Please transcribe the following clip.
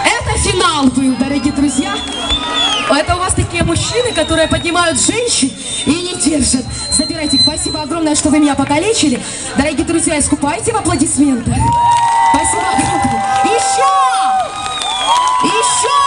Это финал был, дорогие друзья. Это у вас такие мужчины, которые поднимают женщин и не держат. Забирайте их. Спасибо огромное, что вы меня покалечили. Дорогие друзья, искупайте в аплодисментах. Спасибо огромное. Еще! Еще!